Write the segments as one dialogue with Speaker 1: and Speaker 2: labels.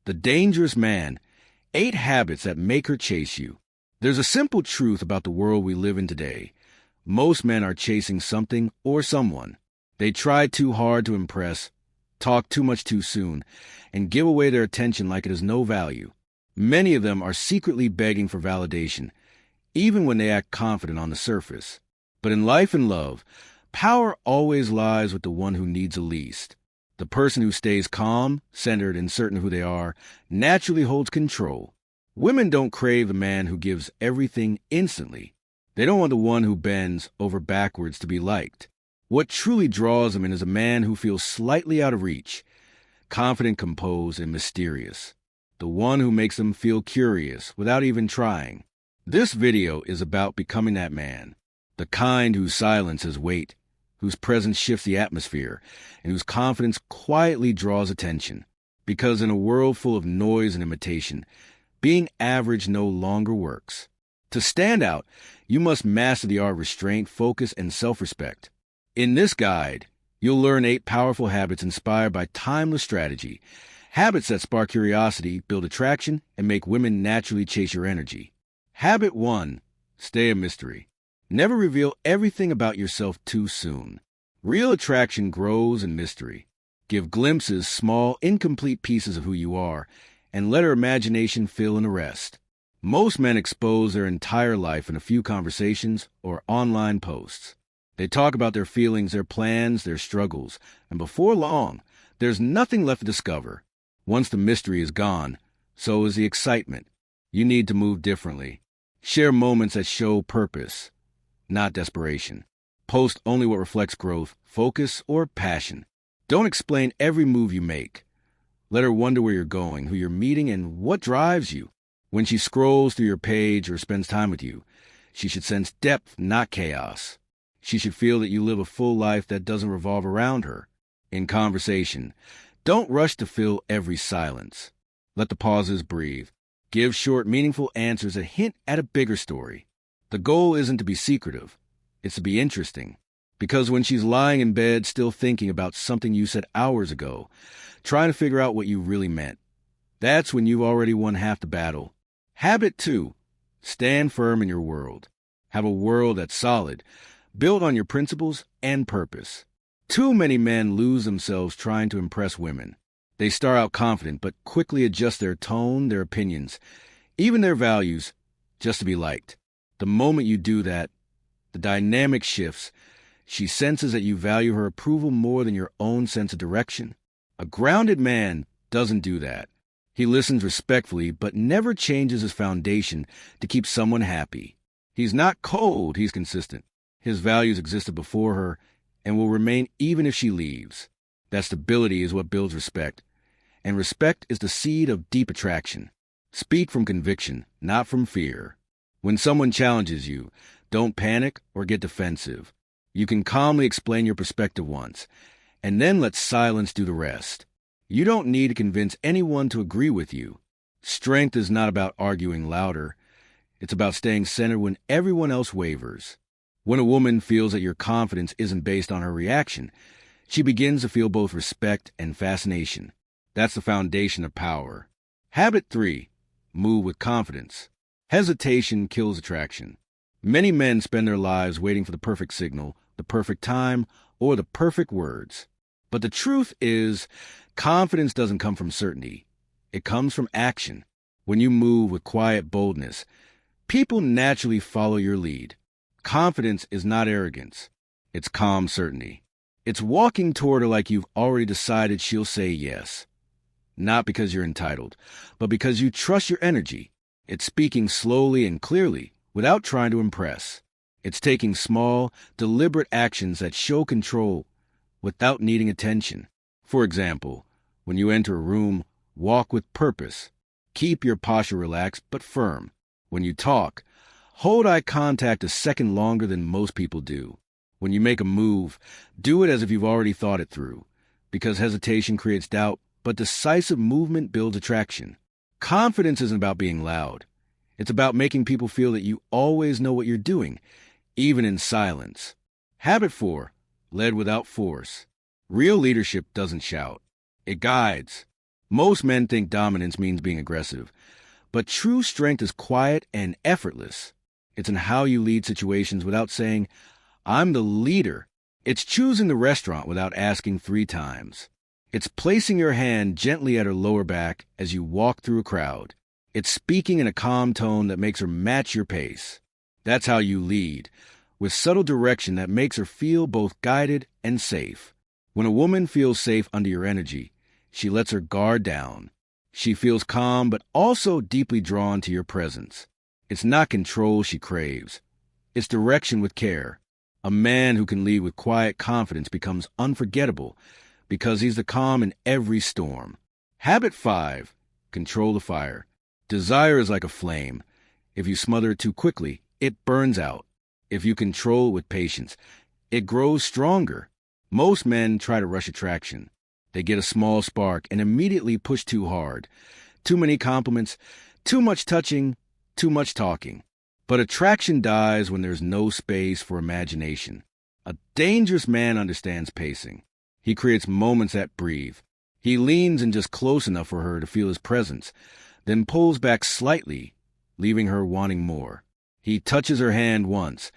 Speaker 1: The Dangerous Man, 8 Habits That Make Her Chase You. There's a simple truth about the world we live in today. Most men are chasing something or someone. They try too hard to impress, talk too much too soon, and give away their attention like it has no value. Many of them are secretly begging for validation, even when they act confident on the surface. But in life and love, power always lies with the one who needs the least. The person who stays calm, centered, and certain of who they are naturally holds control. Women don't crave the man who gives everything instantly. They don't want the one who bends over backwards to be liked. What truly draws them in is a man who feels slightly out of reach, confident, composed, and mysterious. The one who makes them feel curious without even trying. This video is about becoming that man. The kind whose silence has weight, whose presence shifts the atmosphere, and whose confidence quietly draws attention. Because in a world full of noise and imitation, being average no longer works. To stand out, you must master the art of restraint, focus, and self-respect. In this guide, you'll learn 8 powerful habits inspired by timeless strategy. Habits that spark curiosity, build attraction, and make women naturally chase your energy. Habit 1. Stay a mystery. Never reveal everything about yourself too soon. Real attraction grows in mystery. Give glimpses, small, incomplete pieces of who you are, and let her imagination fill in the rest. Most men expose their entire life in a few conversations or online posts. They talk about their feelings, their plans, their struggles, and before long, there's nothing left to discover. Once the mystery is gone, so is the excitement. You need to move differently. Share moments that show purpose, not desperation. Post only what reflects growth, focus, or passion. Don't explain every move you make. Let her wonder where you're going, who you're meeting, and what drives you. When she scrolls through your page or spends time with you, she should sense depth, not chaos. She should feel that you live a full life that doesn't revolve around her. In conversation, don't rush to fill every silence. Let the pauses breathe. Give short, meaningful answers that hint at a bigger story. The goal isn't to be secretive. It's to be interesting. Because when she's lying in bed still thinking about something you said hours ago, trying to figure out what you really meant, that's when you've already won half the battle. Habit 2. Stand firm in your world. Have a world that's solid, built on your principles and purpose. Too many men lose themselves trying to impress women. They start out confident, but quickly adjust their tone, their opinions, even their values, just to be liked. The moment you do that, the dynamic shifts. She senses that you value her approval more than your own sense of direction. A grounded man doesn't do that. He listens respectfully, but never changes his foundation to keep someone happy. He's not cold, he's consistent. His values existed before her and will remain even if she leaves. That stability is what builds respect. And respect is the seed of deep attraction. Speak from conviction, not from fear. When someone challenges you, don't panic or get defensive. You can calmly explain your perspective once, and then let silence do the rest. You don't need to convince anyone to agree with you. Strength is not about arguing louder. It's about staying centered when everyone else wavers. When a woman feels that your confidence isn't based on her reaction, she begins to feel both respect and fascination. That's the foundation of power. Habit 3. Move with confidence. Hesitation kills attraction. Many men spend their lives waiting for the perfect signal, the perfect time, or the perfect words. But the truth is, confidence doesn't come from certainty. It comes from action. When you move with quiet boldness, people naturally follow your lead. Confidence is not arrogance. It's calm certainty. It's walking toward her like you've already decided she'll say yes. Not because you're entitled, but because you trust your energy. It's speaking slowly and clearly, without trying to impress. It's taking small, deliberate actions that show control without needing attention. For example, when you enter a room, walk with purpose. Keep your posture relaxed but firm. When you talk, hold eye contact a second longer than most people do. When you make a move, do it as if you've already thought it through, because hesitation creates doubt, but decisive movement builds attraction. Confidence isn't about being loud. It's about making people feel that you always know what you're doing, even in silence. Habit 4. Led without force. Real leadership doesn't shout. It guides. Most men think dominance means being aggressive, but true strength is quiet and effortless. It's in how you lead situations without saying, "I'm the leader." It's choosing the restaurant without asking 3 times. It's placing your hand gently at her lower back as you walk through a crowd. It's speaking in a calm tone that makes her match your pace. That's how you lead, with subtle direction that makes her feel both guided and safe. When a woman feels safe under your energy, she lets her guard down. She feels calm but also deeply drawn to your presence. It's not control she craves. It's direction with care. A man who can lead with quiet confidence becomes unforgettable because he's the calm in every storm. Habit 5. Control the fire. Desire is like a flame. If you smother it too quickly, it burns out. If you control it with patience, it grows stronger. Most men try to rush attraction. They get a small spark and immediately push too hard. Too many compliments, too much touching, too much talking. But attraction dies when there's no space for imagination. A dangerous man understands pacing. He creates moments that breathe. He leans in just close enough for her to feel his presence, then pulls back slightly, leaving her wanting more. He touches her hand once,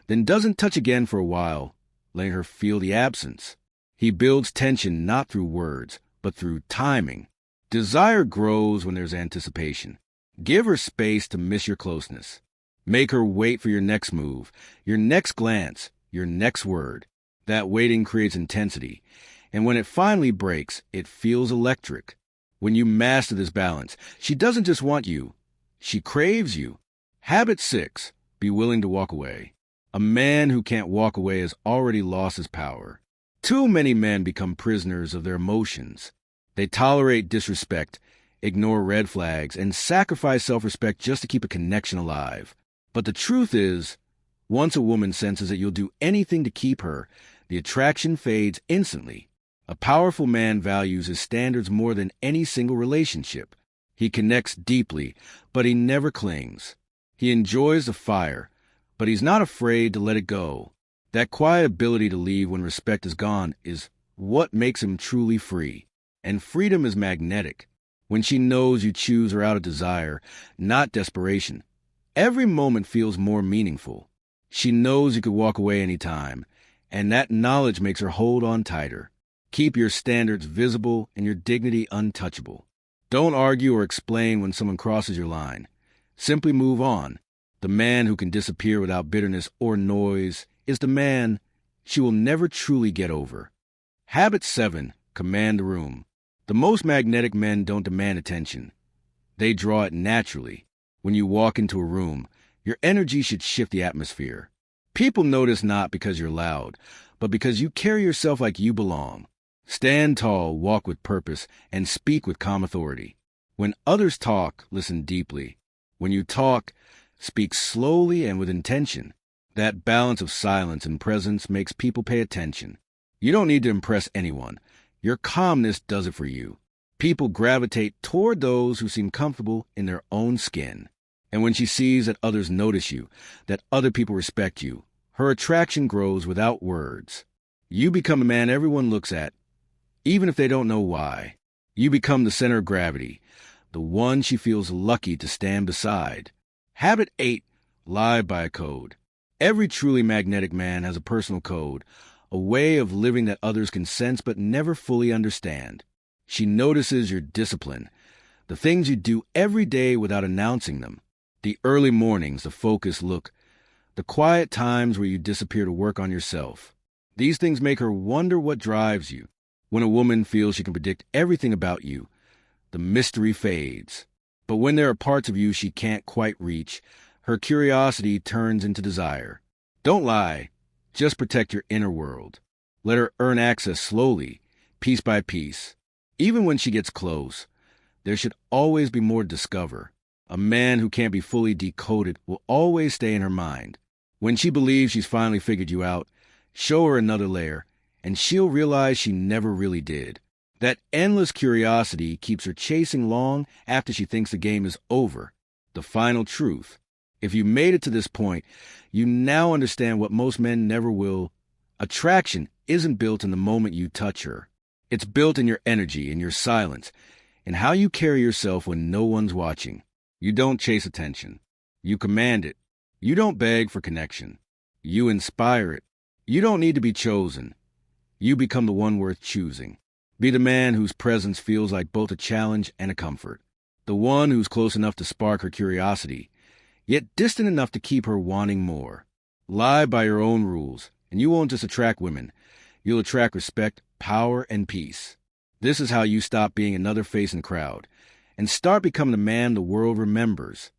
Speaker 1: then doesn't touch again for a while, letting her feel the absence. He builds tension not through words, but through timing. Desire grows when there's anticipation. Give her space to miss your closeness. Make her wait for your next move, your next glance, your next word. That waiting creates intensity, and when it finally breaks, it feels electric. When you master this balance, she doesn't just want you, she craves you. Habit 6. Be willing to walk away. A man who can't walk away has already lost his power. Too many men become prisoners of their emotions. They tolerate disrespect, ignore red flags, and sacrifice self-respect just to keep a connection alive. But the truth is, once a woman senses that you'll do anything to keep her, the attraction fades instantly. A powerful man values his standards more than any single relationship. He connects deeply, but he never clings. He enjoys the fire, but he's not afraid to let it go. That quiet ability to leave when respect is gone is what makes him truly free. And freedom is magnetic. When she knows you choose her out of desire, not desperation, every moment feels more meaningful. She knows you could walk away anytime, and that knowledge makes her hold on tighter. Keep your standards visible and your dignity untouchable. Don't argue or explain when someone crosses your line. Simply move on. The man who can disappear without bitterness or noise is the man she will never truly get over. Habit 7. Command the room. The most magnetic men don't demand attention. They draw it naturally. When you walk into a room, your energy should shift the atmosphere. People notice not because you're loud, but because you carry yourself like you belong. Stand tall, walk with purpose, and speak with calm authority. When others talk, listen deeply. When you talk, speak slowly and with intention. That balance of silence and presence makes people pay attention. You don't need to impress anyone. Your calmness does it for you. People gravitate toward those who seem comfortable in their own skin. And when she sees that others notice you, that other people respect you, her attraction grows without words. You become a man everyone looks at, even if they don't know why. You become the center of gravity, the one she feels lucky to stand beside. Habit 8. Live by a code. Every truly magnetic man has a personal code, a way of living that others can sense but never fully understand. She notices your discipline, the things you do every day without announcing them. The early mornings, the focused look, the quiet times where you disappear to work on yourself. These things make her wonder what drives you. When a woman feels she can predict everything about you, the mystery fades. But when there are parts of you she can't quite reach, her curiosity turns into desire. Don't lie. Just protect your inner world. Let her earn access slowly, piece by piece. Even when she gets close, there should always be more to discover. A man who can't be fully decoded will always stay in her mind. When she believes she's finally figured you out, show her another layer, and she'll realize she never really did. That endless curiosity keeps her chasing long after she thinks the game is over. The final truth. If you made it to this point, you now understand what most men never will. Attraction isn't built in the moment you touch her. It's built in your energy, in your silence, in how you carry yourself when no one's watching. You don't chase attention. You command it. You don't beg for connection. You inspire it. You don't need to be chosen. You become the one worth choosing. Be the man whose presence feels like both a challenge and a comfort. The one who's close enough to spark her curiosity, yet distant enough to keep her wanting more. Lie by your own rules, and you won't just attract women. You'll attract respect, power, and peace. This is how you stop being another face in the crowd and start becoming the man the world remembers.